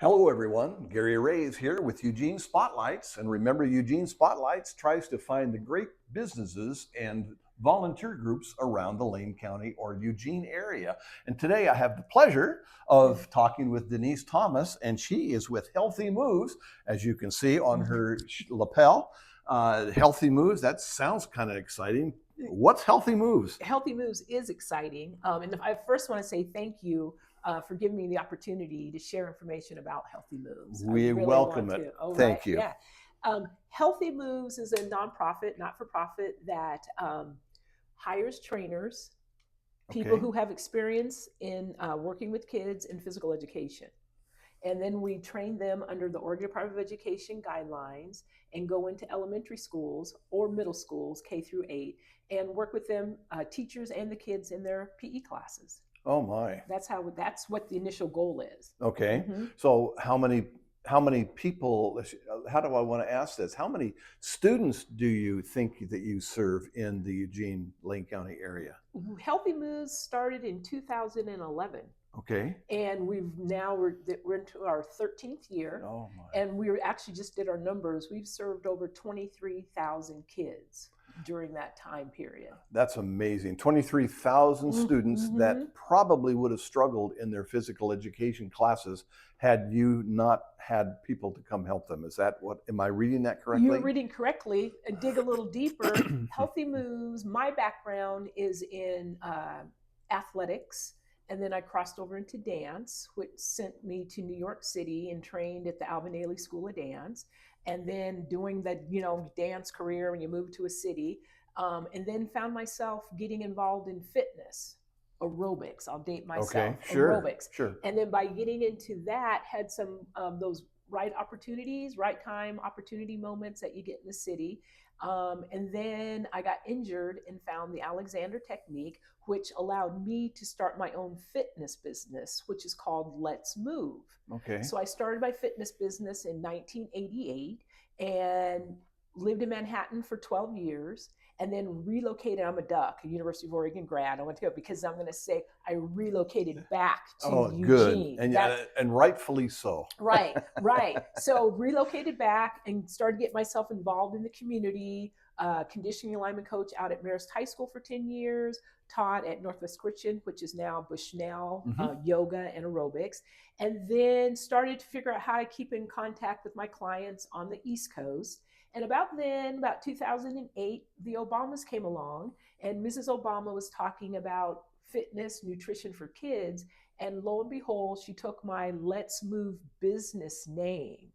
Hello everyone, Gary Raze here with Eugene Spotlights. And remember, Eugene Spotlights tries to find the great businesses and volunteer groups around the Lane County or Eugene area. And today I have the pleasure of talking with Denise Thomas, and she is with Healthy Moves, as you can see on her lapel. Healthy Moves, that sounds kind of exciting. What's Healthy Moves? Healthy Moves is exciting. And I first want to say thank you for giving me the opportunity to share information about Healthy Moves. We really welcome it. Thank you. Yeah. Healthy Moves is a nonprofit, not-for-profit that hires trainers, people who have experience in working with kids in physical education. And then we train them under the Oregon Department of Education guidelines and go into elementary schools or middle schools, K through 8, and work with them, teachers and the kids in their PE classes. Oh my. That's what the initial goal is. Okay. Mm-hmm. So how many people, how do I want to ask this? How many students do you think that you serve in the Eugene, Lane County area? Healthy Moves started in 2011. Okay. And we're into our 13th year. Oh my. And we actually just did our numbers. We've served over 23,000 kids during that time period. That's amazing. 23,000 students that probably would have struggled in their physical education classes had you not had people to come help them. Is that am I reading that correctly? You're reading correctly. And dig a little deeper. Healthy Moves, my background is in athletics. And then I crossed over into dance, which sent me to New York City and trained at the Alvin Ailey School of Dance. And then doing the, dance career when you move to a city. And then found myself getting involved in fitness, aerobics. I'll date myself. Okay, sure, aerobics. Sure. And then by getting into that, had some those right opportunities, right time opportunity moments that you get in the city. And then I got injured and found the Alexander technique, which allowed me to start my own fitness business, which is called Let's Move. Okay. So I started my fitness business in 1988 and lived in Manhattan for 12 years and then relocated. I'm a duck, a University of Oregon grad. I went to go because I'm going to say I relocated back to Eugene. Good. And rightfully so. Right. So relocated back and started getting myself involved in the community, conditioning alignment coach out at Marist High School for 10 years, taught at Northwest Christian, which is now Bushnell, yoga and aerobics, and then started to figure out how to keep in contact with my clients on the East Coast. And about 2008, the Obamas came along, and Mrs. Obama was talking about fitness, nutrition for kids. And lo and behold, she took my Let's Move business name.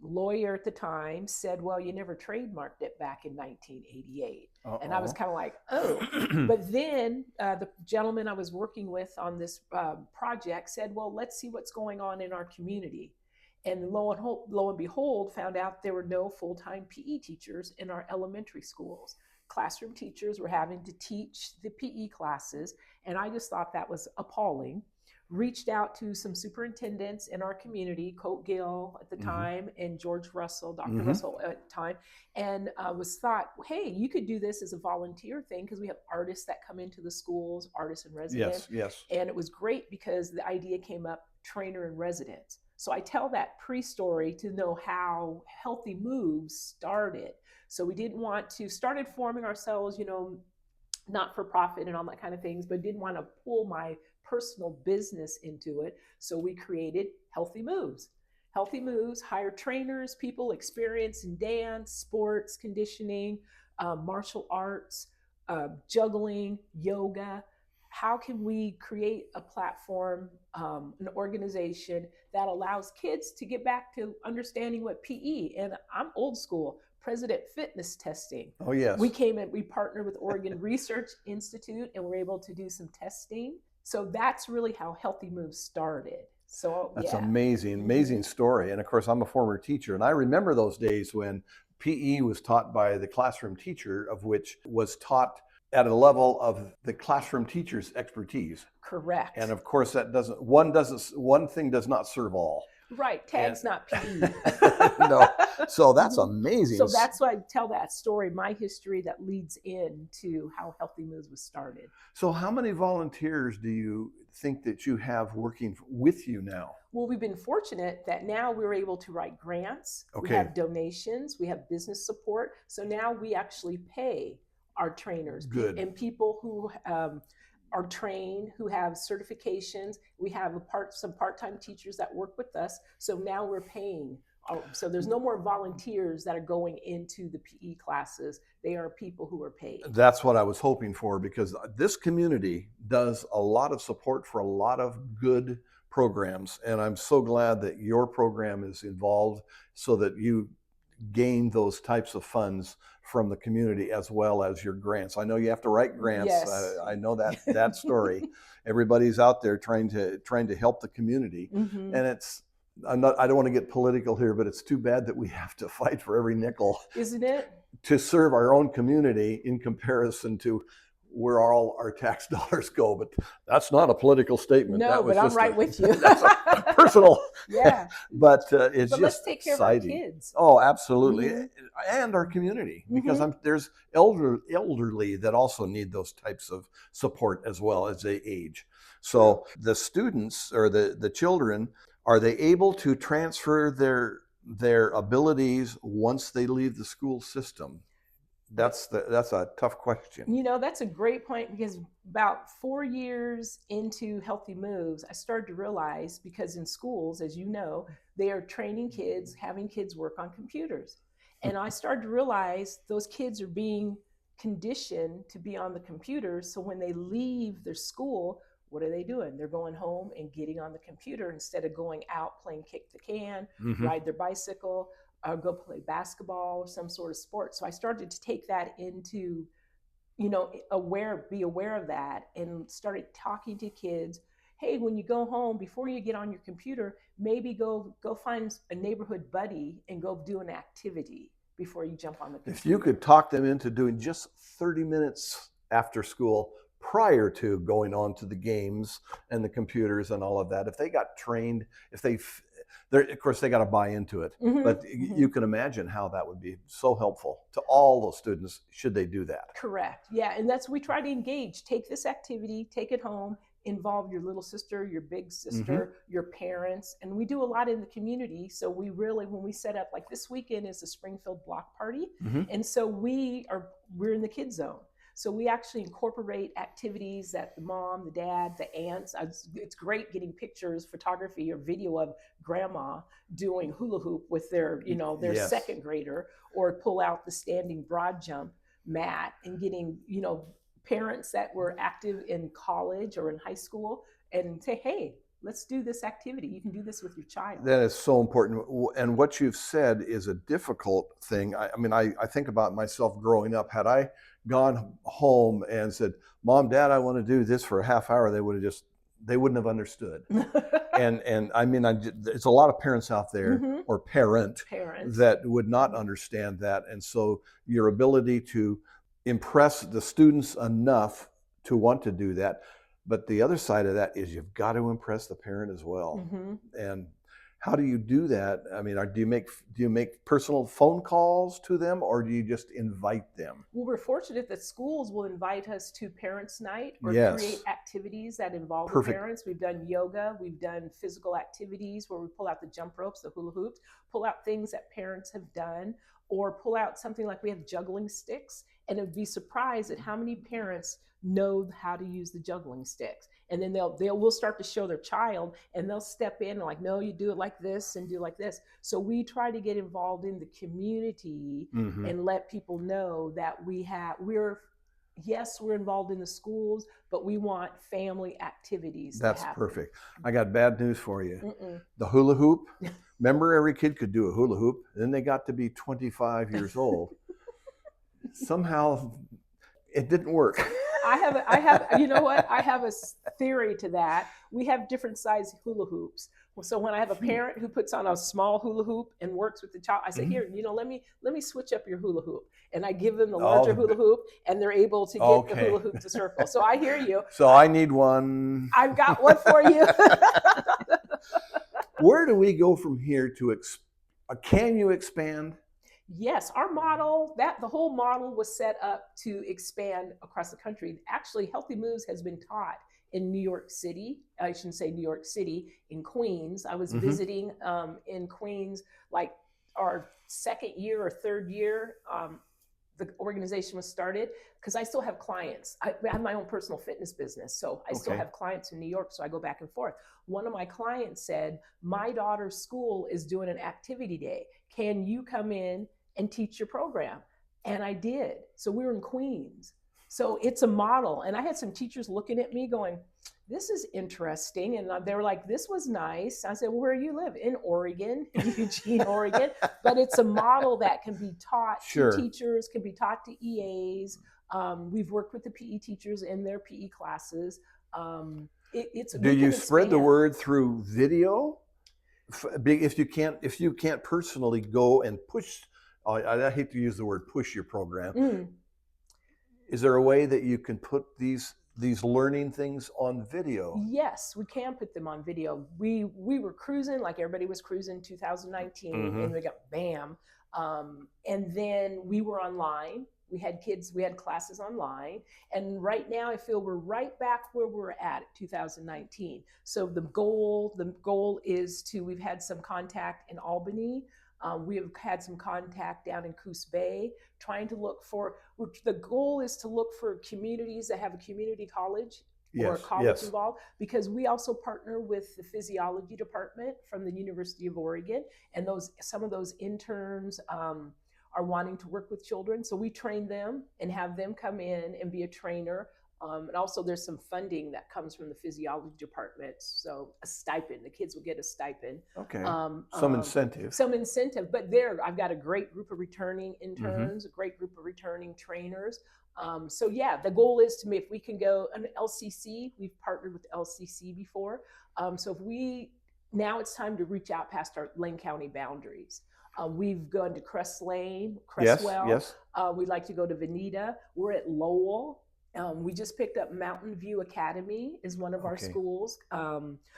Lawyer at the time said, well, you never trademarked it back in 1988. And I was kind of like, oh. But then the gentleman I was working with on this project said, well, let's see what's going on in our community. And lo and behold, found out there were no full-time PE teachers in our elementary schools. Classroom teachers were having to teach the PE classes, and I just thought that was appalling. Reached out to some superintendents in our community, Colt Gill at the time, and George Russell, Dr. Russell at the time, and was thought, hey, you could do this as a volunteer thing because we have artists that come into the schools, artists in residence. Yes. And it was great because the idea came up, trainer in residence. So I tell that pre-story to know how Healthy Moves started. So we started forming ourselves, not for profit and all that kind of things, but didn't want to pull my personal business into it. So we created Healthy Moves. Healthy Moves, hire trainers, people experienced in dance, sports, conditioning, martial arts, juggling, yoga. How can we create a platform, an organization that allows kids to get back to understanding what PE, and I'm old school, President Fitness testing. Oh, yes. We partnered with Oregon Research Institute and we're able to do some testing. So that's really how Healthy Moves started. So that's amazing story. And of course, I'm a former teacher, and I remember those days when PE was taught by the classroom teacher, of which was taught at a level of the classroom teacher's expertise. Correct. And of course, one thing does not serve all. Right, tag's not PE. No, so that's Mhm. amazing. So that's why I tell that story, my history that leads into how Healthy Moves was started. So how many volunteers do you think that you have working with you now? Well, we've been fortunate that now we're able to write grants, we Okay, have donations, we have business support. So now we actually pay our trainers good. and people who are trained, who have certifications. We have some part-time teachers that work with us. So now we're paying. So there's no more volunteers that are going into the PE classes. They are people who are paid. That's what I was hoping for, because this community does a lot of support for a lot of good programs. And I'm so glad that your program is involved so that you gain those types of funds from the community as well as your grants. I know you have to write grants. Yes. I know that story. Everybody's out there trying to help the community, Mm-hmm. and I don't want to get political here, but it's too bad that we have to fight for every nickel, Isn't it? to serve our own community in comparison to where all our tax dollars go. But that's not a political statement. No, That was but I'm just right with you. that's a personal. Yeah. But it's But just let's take care of our exciting. kids. Oh, absolutely. Mhm. And our community, because Mhm. there's elderly that also need those types of support as well as they age. So the students or the children, are they able to transfer their abilities once they leave the school system? That's a tough question. That's a great point, because about 4 years into Healthy Moves, I started to realize, because in schools, as you know, they are training kids, having kids work on computers. And I started to realize those kids are being conditioned to be on the computers. So when they leave their school, what are they doing? They're going home and getting on the computer instead of going out playing kick the can, Mhm. ride their bicycle, go play basketball or some sort of sport. So I started to take that into, be aware of that, and started talking to kids. Hey, when you go home, before you get on your computer, maybe go find a neighborhood buddy and go do an activity before you jump on the computer. If you could talk them into doing just 30 minutes after school prior to going on to the games and the computers and all of that, if they got trained, of course they got to buy into it, but you can imagine how that would be so helpful to all those students should they do that. Correct. Yeah. And we try to engage. Take this activity, take it home, involve your little sister, your big sister, your parents. And we do a lot in the community. So we really, when we set up, like this weekend is a Springfield block party. And so we're in the kids zone. So we actually incorporate activities that the mom, the dad, the aunts. It's great getting pictures, photography, or video of grandma doing hula hoop with their Yes. second grader, or pull out the standing broad jump mat, and getting parents that were active in college or in high school, and say, hey, let's do this activity. You can do this with your child. That is so important. And what you've said is a difficult thing. I think about myself growing up. Had I gone home and said, Mom, Dad, I want to do this for a half hour, they wouldn't have understood. and there's a lot of parents out there, or parents that would not understand that. And so your ability to impress the students enough to want to do that. But the other side of that is you've got to impress the parent as well. And how do you do that? Do you make personal phone calls to them, or do you just invite them? Well, we're fortunate that schools will invite us to Parents' Night, or Yes. create activities that involve Perfect. the parents. We've done yoga, we've done physical activities where we pull out the jump ropes, the hula hoops, pull out things that parents have done, or pull out something like we have juggling sticks. And it'd be surprised at how many parents know how to use the juggling sticks. And then we'll start to show their child, and they'll step in and like, no, you do it like this and do it like this. So we try to get involved in the community and let people know that we're involved in the schools, but we want family activities. That's perfect. I got bad news for you. The hula hoop. Remember, every kid could do a hula hoop. Then they got to be 25 years old. Somehow it didn't work. I have a theory to that. We have different size hula hoops. So when I have a parent who puts on a small hula hoop and works with the child, I say, here, let me switch up your hula hoop. And I give them the larger hula hoop, and they're able to get the hula hoop to circle. So I hear you. So I need one. I've got one for you. Where do we go from here to can you expand? Yes, our model, that the whole model was set up to expand across the country. Actually, Healthy Moves has been taught in New York City. I shouldn't say New York City, in Queens. I was visiting in Queens like our second year or third year. The organization was started because I still have clients. I have my own personal fitness business. So I still have clients in New York. So I go back and forth. One of my clients said, my daughter's school is doing an activity day. Can you come in and teach your program? And I did. So we were in Queens. So it's a model. And I had some teachers looking at me going, this is interesting. And they were like, this was nice. I said, well, where do you live? In Oregon, Eugene, Oregon. But it's a model that can be taught to teachers, can be taught to EAs. We've worked with the PE teachers in their PE classes. Do you spread the word through video? If you can't personally go and push, I hate to use the word push your program. Is there a way that you can put these learning things on video? Yes, we can put them on video. We were cruising like everybody was cruising 2019, and we got bam. And then we were online. We had classes online. And right now I feel we're right back where we were at 2019. So the goal is we've had some contact in Albany. We have had some contact down in Coos Bay, trying to look for, the goal is to look for communities that have a community college or a college involved, because we also partner with the physiology department from the University of Oregon, and some of those interns are wanting to work with children. So we train them and have them come in and be a trainer. And also there's some funding that comes from the physiology department. So a stipend, the kids will get a stipend. Okay, some incentive. Some incentive, but I've got a great group of returning interns, a great group of returning trainers. So yeah, the goal is if we can go an LCC, we've partnered with LCC before. So now it's time to reach out past our Lane County boundaries. We've gone to Crestwell. Yes. We'd like to go to Veneta. We're at Lowell. We just picked up Mountain View Academy is one of our schools.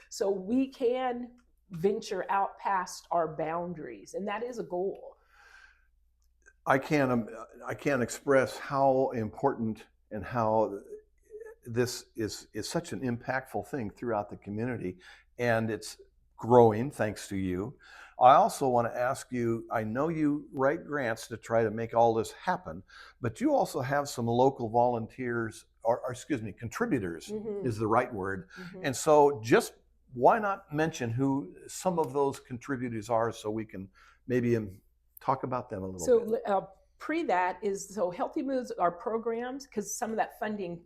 So we can venture out past our boundaries, and that is a goal. I can't express how important and how this is such an impactful thing throughout the community, and it's growing thanks to you. I also want to ask you, I know you write grants to try to make all this happen, but you also have some local volunteers, or excuse me, contributors is the right word. And so just why not mention who some of those contributors are so we can maybe talk about them a little bit. So Healthy Moves are programs, because some of that funding,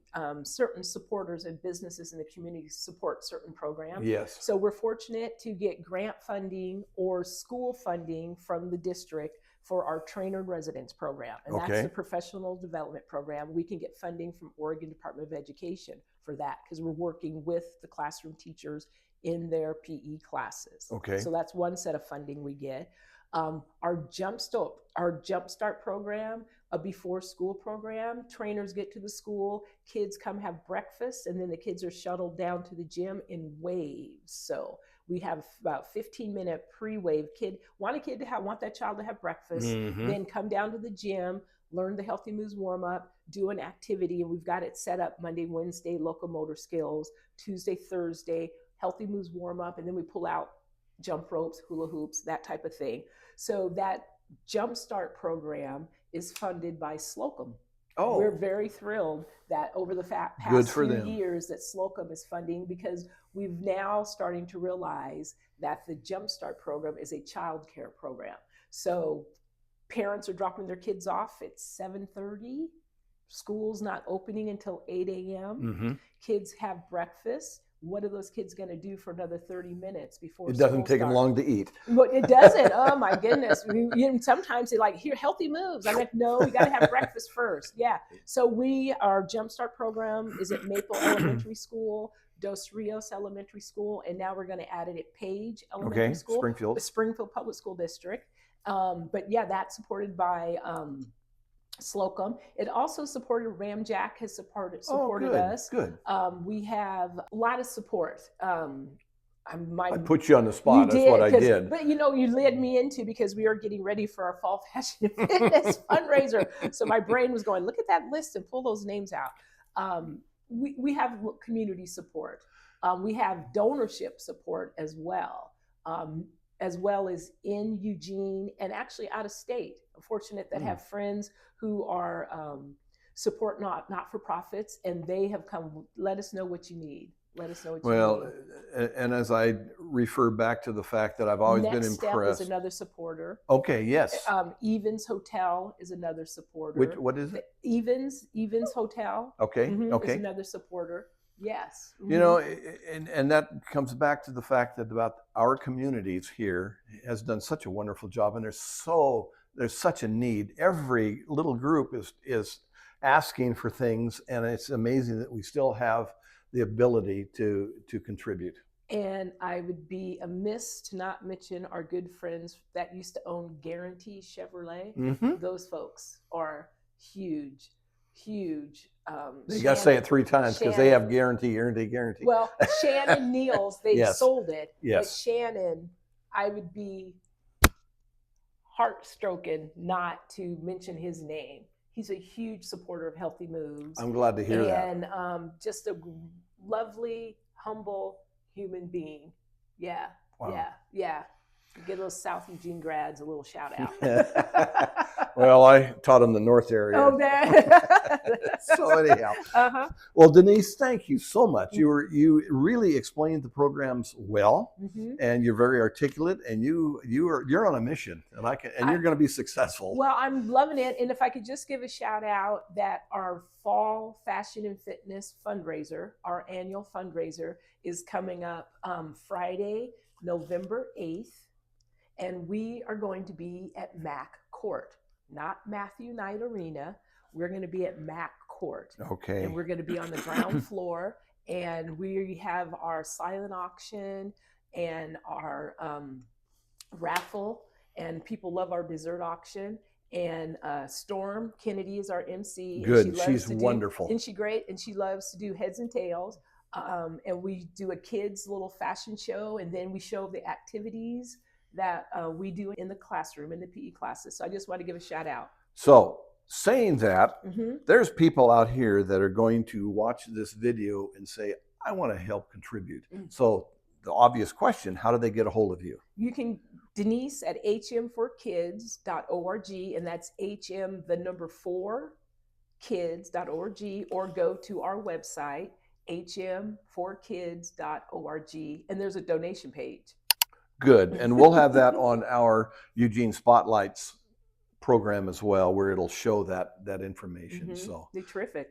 certain supporters and businesses in the community support certain programs. Yes. So we're fortunate to get grant funding or school funding from the district for our trainer in residence program. And that's the professional development program. We can get funding from Oregon Department of Education for that, because we're working with the classroom teachers in their PE classes. So that's one set of funding we get. Our Jumpstart program, a before school program. Trainers get to the school, kids come have breakfast, and then the kids are shuttled down to the gym in waves. So we have about 15-minute pre-wave. Want that child to have breakfast, then come down to the gym, learn the Healthy Moves warm up, do an activity, and we've got it set up Monday, Wednesday, locomotor skills, Tuesday, Thursday, Healthy Moves warm up, and then we pull out jump ropes, hula hoops, that type of thing. So that Jumpstart program is funded by Slocum. We're very thrilled that over the past few years that Slocum is funding, because we've now starting to realize that the Jumpstart program is a child care program. So parents are dropping their kids off at 7:30. School's not opening until 8 a.m. Kids have breakfast. What are those kids going to do for another 30 minutes before it doesn't take them long to eat? But it doesn't. Oh my goodness. Sometimes they're like, here, Healthy Moves. I'm like, no, you got to have breakfast first. Yeah. So our Jumpstart program is at Maple Elementary School, Dos Rios Elementary School, and now we're going to add it at Page Elementary School. The Springfield Public School District. But yeah, that's supported by Slocum. It also supported Ramjack has supported us. Good. We have a lot of support. I put you on the spot. That's what I did. But you led me into, because we are getting ready for our fall fashion and fitness fundraiser. So my brain was going, look at that list and pull those names out. We have community support. We have donorship support as well as in Eugene and actually out of state. I'm fortunate that have friends who are support not-for-profits, and they have come, let us know what you need. Let us know what you need. Well, and as I refer back to the fact that I've always been Next Step impressed. is another supporter. Okay, yes. Evans Hotel is another supporter. What is it? Evans Hotel. Okay, okay. Is another supporter. Yes. And that comes back to the fact that about our communities here has done such a wonderful job, and there's such a need. Every little group is asking for things, and it's amazing that we still have the ability to contribute. And I would be amiss to not mention our good friends that used to own Guarantee Chevrolet. Those folks are huge. You got to say it 3 times because they have guarantee. Well, Shannon Niels, they Yes. sold it. Yes. But Shannon, I would be heart-stroking not to mention his name. He's a huge supporter of Healthy Moves. I'm glad to hear that. And just a lovely, humble human being. Yeah. Wow. Yeah. Give those South Eugene grads a little shout out. Well, I taught in the North area. Oh, there. So anyhow. Well, Denise, thank you so much. You really explained the programs well, and you're very articulate, and you're on a mission, and you're going to be successful. Well, I'm loving it. And if I could just give a shout out that our fall fashion and fitness fundraiser, our annual fundraiser, is coming up Friday, November 8th. And we are going to be at Mac Court, not Matthew Knight Arena. We're going to be at Mac Court. Okay. And we're going to be on the ground floor. And we have our silent auction and our raffle. And people love our dessert auction. And Storm Kennedy is our MC. Good. She's wonderful. And she's great. And she loves to do heads and tails. And we do a kids' little fashion show. And then we show the activities that we do in the classroom, in the PE classes. So I just want to give a shout out. So saying that, there's people out here that are going to watch this video and say, I want to help contribute. So the obvious question, how do they get a hold of you? You can, Denise at hm4kids.org, and that's HM the number 4 kids.org, or go to our website, hm4kids.org, and there's a donation page. Good. And we'll have that on our Eugene Spotlights program as well, where it'll show that information. So they're terrific.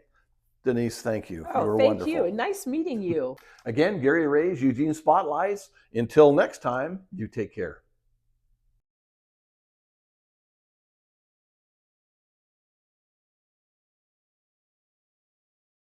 Denise, thank you. Oh, you were thank wonderful. you. And nice meeting you. Again, Gary Raze, Eugene Spotlights. Until next time, you take care.